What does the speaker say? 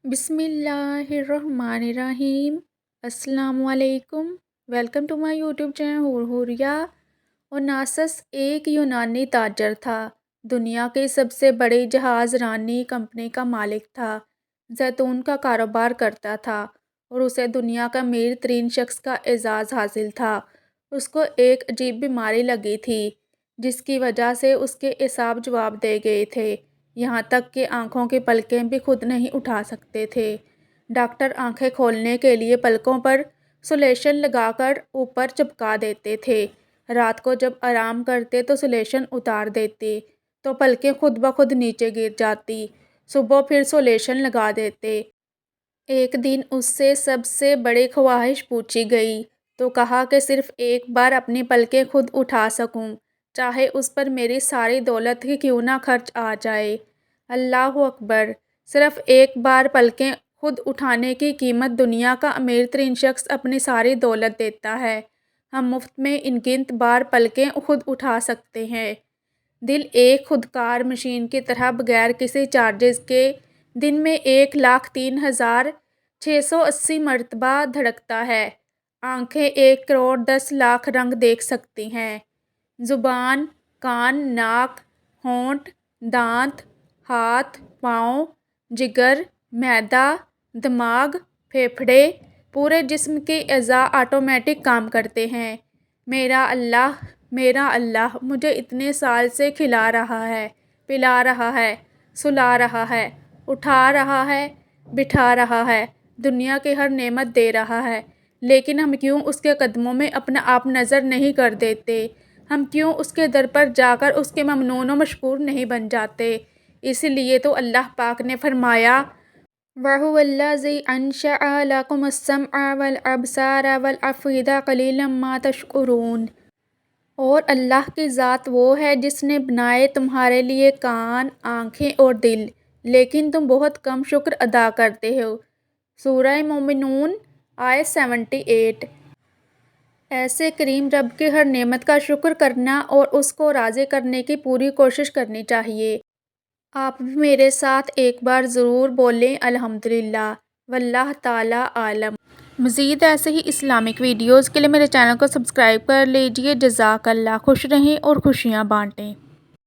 بسم اللہ الرحمن الرحیم۔ السلام علیکم۔ Welcome to my YouTube channel ہوریا۔ اوناسس ایک یونانی تاجر تھا۔ دنیا کے سب سے بڑے جہاز رانی کمپنی کا مالک تھا۔ زیتون کا کاروبار کرتا تھا اور اسے دنیا کا امیر ترین شخص کا اعزاز حاصل تھا۔ اس کو ایک عجیب بیماری لگی تھی جس کی وجہ سے اس کے اعصاب جواب دے گئے تھے، یہاں تک کہ آنکھوں کی پلکیں بھی خود نہیں اٹھا سکتے تھے۔ ڈاکٹر آنکھیں کھولنے کے لیے پلکوں پر سولیشن لگا کر اوپر چپکا دیتے تھے۔ رات کو جب آرام کرتے تو سولیشن اتار دیتے تو پلکیں خود بخود نیچے گر جاتی۔ صبح پھر سولیشن لگا دیتے۔ ایک دن اس سے سب سے بڑی خواہش پوچھی گئی تو کہا کہ صرف ایک بار اپنی پلکیں خود اٹھا سکوں، چاہے اس پر میری ساری دولت ہی کیوں نہ خرچ آ جائے۔ اللہ اکبر! صرف ایک بار پلکیں خود اٹھانے کی قیمت دنیا کا امیر ترین شخص اپنی ساری دولت دیتا ہے۔ ہم مفت میں انگنت بار پلکیں خود اٹھا سکتے ہیں۔ دل ایک خودکار مشین کی طرح بغیر کسی چارجز کے دن میں 1,03,680 مرتبہ دھڑکتا ہے۔ آنکھیں 1,10,00,000 رنگ دیکھ سکتی ہیں۔ زبان، کان، ناک، ہونٹ، دانت، ہاتھ، پاؤں، جگر، معدہ، دماغ، پھیپھڑے، پورے جسم کے اعضاء آٹومیٹک کام کرتے ہیں۔ میرا اللہ مجھے اتنے سال سے کھلا رہا ہے، پلا رہا ہے، سلا رہا ہے، اٹھا رہا ہے، بٹھا رہا ہے، دنیا کی ہر نعمت دے رہا ہے، لیکن ہم کیوں اس کے قدموں میں اپنا آپ نظر نہیں کر دیتے؟ ہم کیوں اس کے در پر جا کر اس کے ممنون و مشکور نہیں بن جاتے؟ اسی لیے تو اللہ پاک نے فرمایا، وَهُوَ الَّذِي أَنشَأَ لَكُمُ السَّمْعَ وَالْأَبْصَارَ وَالْأَفْئِدَةَ قَلِيلًا مَا تَشْكُرُونَ۔ اور اللہ کی ذات وہ ہے جس نے بنائے تمہارے لیے کان، آنکھیں اور دل، لیکن تم بہت کم شکر ادا کرتے ہو۔ سورہ مومنون آیت 78۔ ایسے کریم رب کی ہر نعمت کا شکر کرنا اور اس کو راضی کرنے کی پوری کوشش کرنی چاہیے۔ آپ بھی میرے ساتھ ایک بار ضرور بولیں الحمدللہ، واللہ تعالی عالم۔ مزید ایسے ہی اسلامک ویڈیوز کے لیے میرے چینل کو سبسکرائب کر لیجئے۔ جزاک اللہ۔ خوش رہیں اور خوشیاں بانٹیں۔